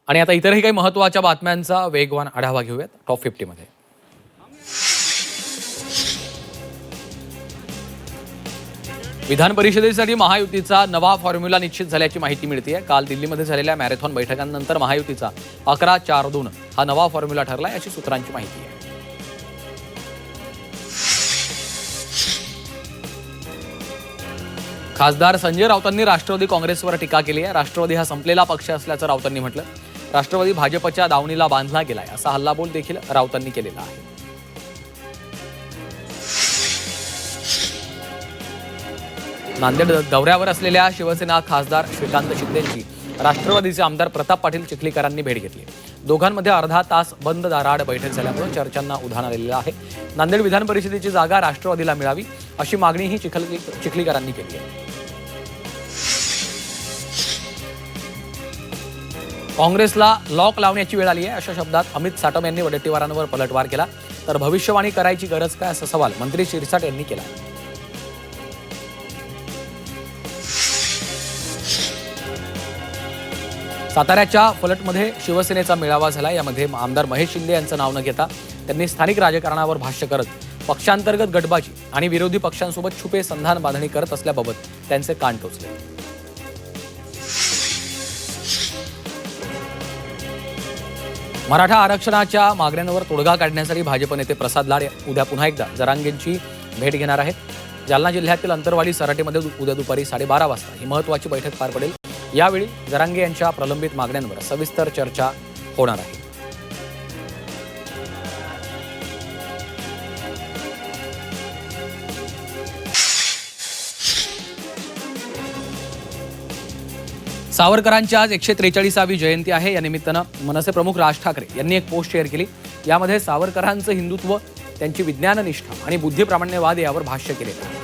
आणि आता इतरही काही महत्त्वाच्या बातम्यांचा वेगवान आढावा घेऊयात टॉप 50 मध्ये. विधान परिषदेसाठी महायुतीचा नवा फॉर्म्युला निश्चित झाल्याची माहिती मिळते. काल दिल्लीमध्ये झालेल्या मॅरेथॉन बैठकांनंतर महायुतीचा 11-4-2 हा नवा फॉर्म्युला ठरलाय अशी सूत्रांची माहिती आहे. खासदार संजय राऊतांनी राष्ट्रवादी काँग्रेसवर टीका केली आहे. राष्ट्रवादी हा संपलेला पक्ष असल्याचं राऊतांनी म्हटलं. राष्ट्रवादी भाजपच्या दावणीला बांधला गेलाय असा हल्लाबोल देखील राऊतांनी केलेला आहे. नांदेड दौऱ्यावर असलेल्या शिवसेना खासदार श्रीकांत शिंदेंची राष्ट्रवादीचे आमदार प्रताप पाटील चिखलीकरांनी भेट घेतली. दोघांमध्ये अर्धा तास बंद दाराआड बैठक झाल्यामुळे चर्चांना उधाण आलेलं आहे. नांदेड विधान परिषदेची जागा राष्ट्रवादीला मिळावी अशी मागणीही चिखलीकरांनी केली आहे. काँग्रेसला लॉक लावण्याची वेळ आली आहे अशा शब्दात अमित साटम यांनी वडेट्टीवारांवर पलटवार केला. तर भविष्यवाणी करायची गरज काय असा सवाल मंत्री शिरसाट यांनी केला. साताऱ्याच्या फलटमध्ये शिवसेनेचा मेळावा झाला. यामध्ये आमदार महेश शिंदे यांचं नाव न घेता त्यांनी स्थानिक राजकारणावर भाष्य करत पक्षांतर्गत गटबाजी आणि विरोधी पक्षांसोबत छुपे संधान बांधणी करत असल्याबाबत त्यांचे कान टोचले. मराठा आरक्षणाच्या मागण्यांवर तोडगा काढण्यासाठी भाजप नेते प्रसाद लाड उद्या पुन्हा एकदा जरांगेंची भेट घेणार आहेत. जालना जिल्ह्यातील अंतरवाली सराटीमध्ये उद्या दुपारी 12:30 वाजता ही महत्त्वाची बैठक पार पडेल. यावेळी जरांगे यांच्या प्रलंबित मागण्यांवर सविस्तर चर्चा होणार आहे. सावरकरांची आज 143वी जयंती आहे. या निमित्तानं मनसे प्रमुख राज ठाकरे यांनी एक पोस्ट शेअर केली. यामध्ये सावरकरांचं हिंदुत्व, त्यांची विज्ञाननिष्ठा आणि बुद्धिप्रामाण्यवाद यावर भाष्य केलेलं आहे.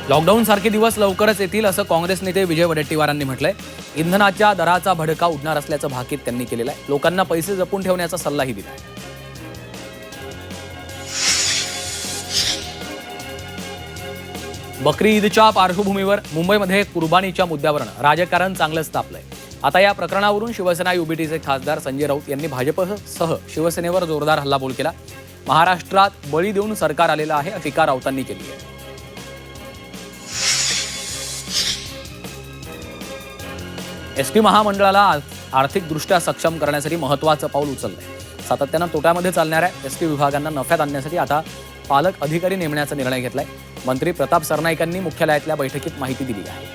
लॉकडाऊन सारखे दिवस लवकरच येतील असं काँग्रेस नेते विजय वडेट्टीवारांनी म्हटलंय. इंधनाच्या दराचा भडका उडणार असल्याचं भाकीत त्यांनी केलेलं आहे. लोकांना पैसे जपून ठेवण्याचा सल्लाही दिलाय. बकरी ईदच्या पार्श्वभूमीवर मुंबईमध्ये कुर्बानीच्या मुद्द्यावरून राजकारण चांगलंच तापलंय. आता या प्रकरणावरून शिवसेना युबीटीचे खासदार संजय राऊत यांनी भाजपसह शिवसेनेवर जोरदार हल्लाबोल केला. महाराष्ट्रात बळी देऊन सरकार आलेलं आहे अशी टीका राऊतांनी केली आहे. एसटी महामंडळाला आर्थिकदृष्ट्या सक्षम करण्यासाठी महत्त्वाचं पाऊल उचललंय. सातत्यानं तोट्यामध्ये चालणाऱ्या एसटी विभागांना नफ्यात आणण्यासाठी आता पालक अधिकारी नेमण्याचा निर्णय घेतलाय. मंत्री प्रताप सरनाईकांनी मुख्यालयातल्या बैठकीत माहिती दिली आहे.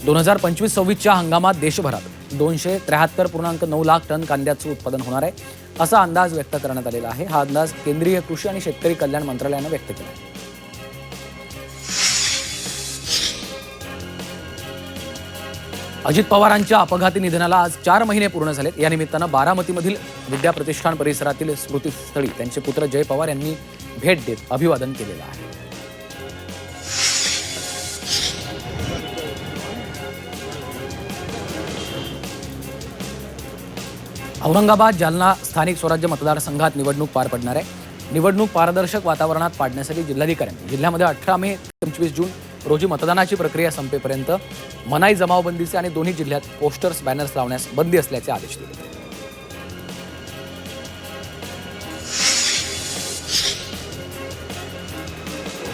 (2025-26) हंगामात देशभरात 273.9 लाख टन कांद्याचं उत्पादन होणार आहे असा अंदाज व्यक्त करण्यात आलेला आहे. हा अंदाज केंद्रीय कृषी आणि शेतकरी कल्याण मंत्रालयानं व्यक्त केला आहे. अजित पवारांच्या अपघाती निधनाला आज 4 महिने पूर्ण झालेत. या निमित्तानं बारामतीमधील विद्या प्रतिष्ठान परिसरातील स्मृतीस्थळी त्यांचे पुत्र जय पवार यांनी भेट देत अभिवादन केलेलं आहे. औरंगाबाद जालना स्थानिक स्वराज्य मतदारसंघात निवडणूक पार पडणार आहे. निवडणूक पारदर्शक वातावरणात पाडण्यासाठी जिल्हाधिकाऱ्यांनी जिल्ह्यामध्ये 18 मे ते 25 जून रोजी मतदानाची प्रक्रिया संपेपर्यंत मनाई जमावबंदीचे आणि दोन्ही जिल्ह्यात पोस्टर्स बॅनर्स लावण्यास बंदी असल्याचे आदेश दिले.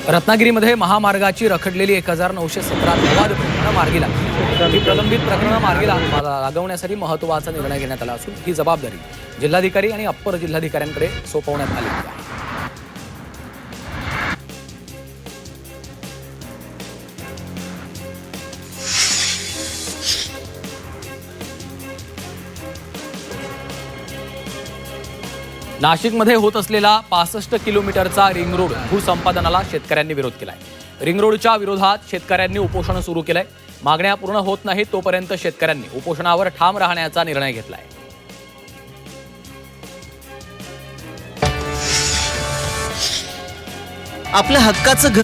रत्नागिरीमध्ये महामार्गाची रखडलेली 1917 विवाद प्रकरणं मार्गी लागली. ही प्रलंबित प्रकरणं मार्गी लागवण्यासाठी महत्त्वाचा निर्णय घेण्यात आला असून ही जबाबदारी जिल्हाधिकारी आणि अप्पर जिल्हाधिकाऱ्यांकडे सोपवण्यात आली आहे. नाशिकमध्ये होत असलेला 65 किलोमीटरचा रिंग रोड भूसंपादनाला शेतकऱ्यांनी विरोध केलाय. रिंग रोडच्या विरोधात शेतकऱ्यांनी उपोषण सुरू केलंय. मागण्या पूर्ण होत नाहीत तोपर्यंत शेतकऱ्यांनी उपोषणावर ठाम राहण्याचा निर्णय घेतलाय. आपल्या हक्काचं घर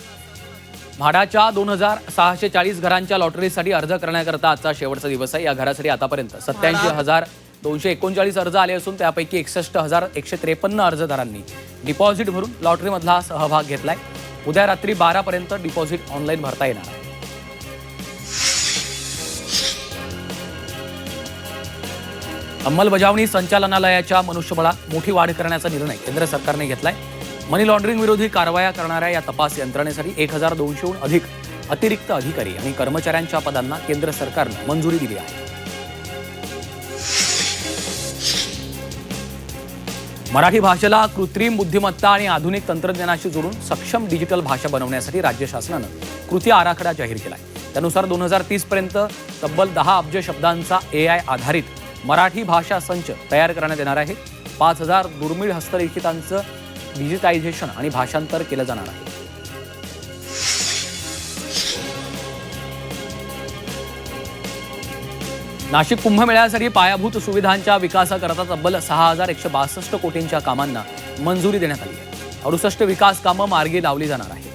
म्हाडाच्या 2640 घरांच्या लॉटरीसाठी अर्ज करण्याकरता आजचा शेवटचा दिवस आहे. या घरासाठी आतापर्यंत 87,000 239 अर्ज आले असून त्यापैकी 61,153 अर्जदारांनी डिपॉझिट भरून लॉटरीमधला सहभाग घेतलाय. उद्या रात्री 12 पर्यंत डिपॉझिट ऑनलाईन भरता येणार आहे. अंमलबजावणी संचालनालयाच्या मनुष्यबळात मोठी वाढ करण्याचा निर्णय केंद्र सरकारने घेतलाय. मनी लॉन्ड्रिंग विरोधी कारवाया करणाऱ्या या तपास यंत्रणेसाठी 1,200हून अधिक अतिरिक्त अधिकारी आणि कर्मचाऱ्यांच्या पदांना केंद्र सरकारने मंजुरी दिली आहे. मराठी भाषेला कृत्रिम बुद्धिमत्ता आणि आधुनिक तंत्रज्ञानाशी जोडून सक्षम डिजिटल भाषा बनवण्यासाठी राज्य शासनानं कृती आराखडा जाहीर केलाय. त्यानुसार 2030 पर्यंत तब्बल 10 अब्ज शब्दांचा AI आधारित मराठी भाषा संच तयार करण्यात येणार आहे. 5,000 दुर्मिळ हस्तलिखितांचं डिजिटायझेशन आणि भाषांतर केलं जाणार आहे. नाशिक कुंभमेळ्यासाठी पायाभूत सुविधांच्या विकासाकरता तब्बल 6,162 कोटींच्या कामांना मंजुरी देण्यात आली आहे. 68 विकास कामं मार्गी लावली जाणार आहेत.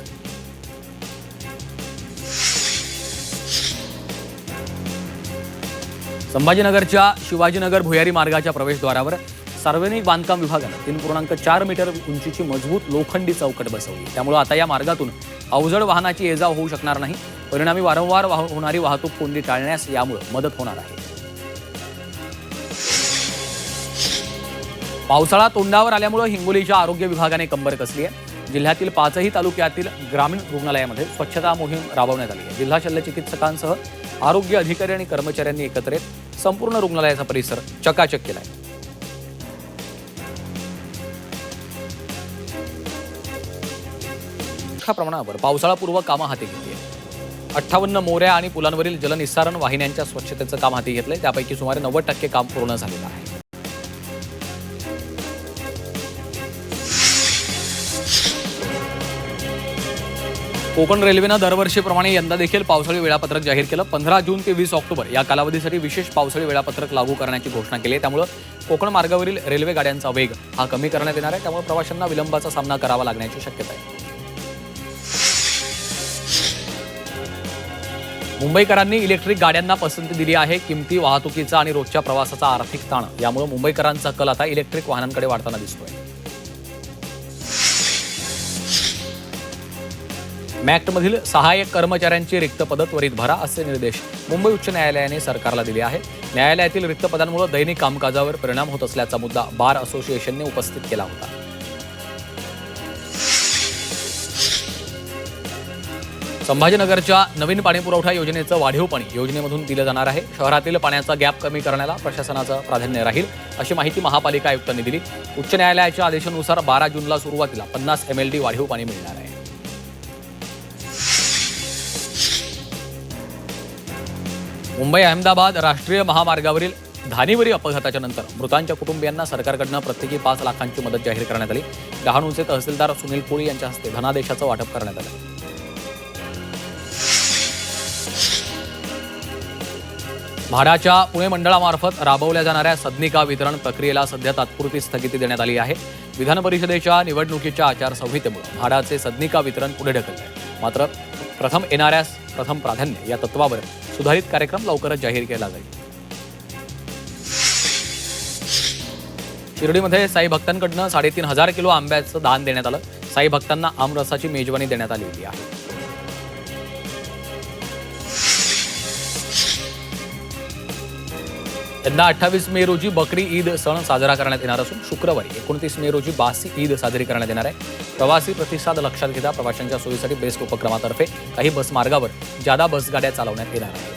संभाजीनगरच्या शिवाजीनगर भुयारी मार्गाच्या प्रवेशद्वारावर सार्वजनिक बांधकाम विभागानं 3.4 मीटर उंचीची मजबूत लोखंडी चौकट बसवली. त्यामुळे आता या मार्गातून अवजड वाहनाची ये जा होऊ शकणार नाही. परिणामी वारंवार होणारी वाहतूक कोंडी टाळण्यास यामुळे मदत होणार आहे. पावसाळा तोंडावर आल्यामुळे हिंगोलीच्या आरोग्य विभागाने कंबर कसली आहे. जिल्ह्यातील 5ही तालुक्यातील ग्रामीण रुग्णालयामध्ये स्वच्छता मोहीम राबवण्यात आली आहे. जिल्हा शल्यचिकित्सकांसह आरोग्य अधिकारी आणि कर्मचाऱ्यांनी एकत्र येत संपूर्ण रुग्णालयाचा परिसर चकाचक केलाय. मोठ्या प्रमाणावर पावसाळापूर्व कामं हाती घेतली आहेत. 58 मोऱ्या आणि पुलांवरील जलनिस्सारण वाहिन्यांच्या स्वच्छतेचं काम हाती घेतलंय. त्यापैकी सुमारे 90% काम पूर्ण झालेलं आहे. कोकण रेल्वेनं दरवर्षीप्रमाणे यंदा देखील पावसाळी वेळापत्रक जाहीर केलं. 15 जून ते 20 ऑक्टोबर या कालावधीसाठी विशेष पावसाळी वेळापत्रक लागू करण्याची घोषणा केली आहे. त्यामुळे कोकण मार्गावरील रेल्वे गाड्यांचा वेग हा कमी करण्यात येणार आहे. त्यामुळे प्रवाशांना विलंबाचा सामना करावा लागण्याची शक्यता आहे. मुंबईकरांनी इलेक्ट्रिक गाड्यांना पसंती दिली आहे. किमती, वाहतुकीचा आणि रोजच्या प्रवासाचा आर्थिक ताण यामुळे मुंबईकरांचा कल आता इलेक्ट्रिक वाहनांकडे वाढताना दिसतोय. मॅक्टमधील सहाय्यक कर्मचाऱ्यांची रिक्त पदं त्वरित भरा असे निर्देश मुंबई उच्च न्यायालयाने सरकारला दिले आहेत. न्यायालयातील रिक्त पदांमुळे दैनिक कामकाजावर परिणाम होत असल्याचा मुद्दा बार असोसिएशनने उपस्थित केला होता. संभाजीनगरच्या नवीन पाणीपुरवठा योजनेचं वाढीव पाणी योजनेमधून दिलं जाणार आहे. शहरातील पाण्याचा गॅप कमी करण्याला प्रशासनाचं प्राधान्य राहील अशी माहिती महापालिका आयुक्तांनी दिली. उच्च न्यायालयाच्या आदेशानुसार 12 जूनला सुरुवातीला 50 MLD वाढीव पाणी मिळणार आहे. मुंबई अहमदाबाद राष्ट्रीय महामार्गावरील धानिवरी अपघाताच्या नंतर मृतांच्या कुटुंबियांना सरकारकडनं प्रत्येकी 5 लाखांची मदत जाहीर करण्यात आली. डहाणूचे तहसीलदार सुनील कोळी यांच्या हस्ते धनादेशाचं वाटप करण्यात आलं. म्हाडाच्या पुणे मंडळामार्फत राबवल्या जाणाऱ्या सदनिका वितरण प्रक्रियेला सध्या तात्पुरती स्थगिती देण्यात आली आहे. विधान परिषदेच्या निवडणुकीच्या आचारसंहितेमुळे म्हाडाचे सदनिका वितरण पुढे ढकलले आहे. मात्र प्रथम येणाऱ्यास प्रथम प्राधान्य या तत्वावर सुधारित कार्यक्रम लवकरच जाहीर केला जाईल. शिर्डीमध्ये साई भक्तांकडनं 3,500 किलो आंब्याचं दान देण्यात आलं. साई भक्तांना आमरसाची मेजवानी देण्यात आलेली आहे. यंदा 28 मे रोजी बकरी ईद सण साजरा करण्यात येणार असून शुक्रवारी 29 मे रोजी बासी ईद साजरी करण्यात येणार आहे. प्रवासी प्रतिसाद लक्षात घेता प्रवाशांच्या सोयीसाठी बेस्ट उपक्रमातर्फे काही बस मार्गावर जादा बस गाड्या चालवण्यात येणार आहेत.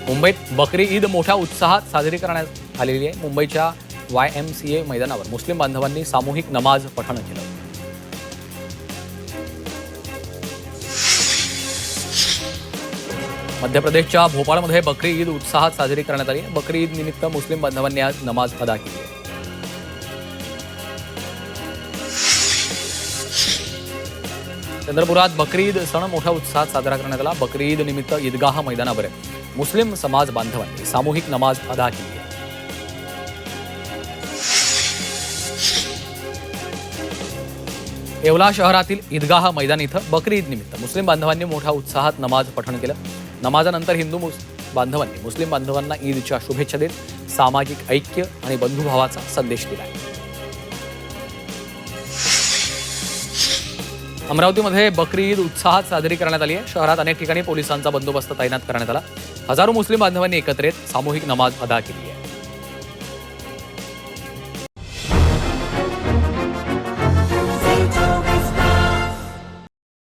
मुंबईत बकरी ईद मोठ्या उत्साहात साजरी करण्यात आलेली आहे. मुंबईच्या YMCA मैदानावर मुस्लिम बांधवांनी सामूहिक नमाज पठण केलं. मध्य प्रदेशच्या भोपाळमध्ये बकरी ईद उत्साहात साजरी करण्यात आली. बकरी ईद निमित्त मुस्लिम बांधवांनी आज नमाज अदा केली. चंद्रपुरात बकरी ईद सण मोठ्या उत्साहात साजरा करण्यात आला. बकरी ईद निमित्त ईदगाह मैदानावर मुस्लिम समाज बांधवांनी सामूहिक नमाज अदा केली. येवला शहरातील ईदगाह मैदान इथं बकरी ईद निमित्त मुस्लिम बांधवांनी मोठ्या उत्साहात नमाज पठण केलं. नमाजानंतर हिंदू बांधवांनी मुस्लिम बांधवांना ईदच्या शुभेच्छा देत सामाजिक ऐक्य आणि बंधुभावाचा संदेश दिलाय. अमरावतीमध्ये बकरी ईद उत्साहात साजरी करण्यात आली आहे. शहरात अनेक ठिकाणी पोलिसांचा बंदोबस्त तैनात करण्यात आला. हजारो मुस्लिम बांधवांनी एकत्र येत सामूहिक नमाज अदा केली आहे.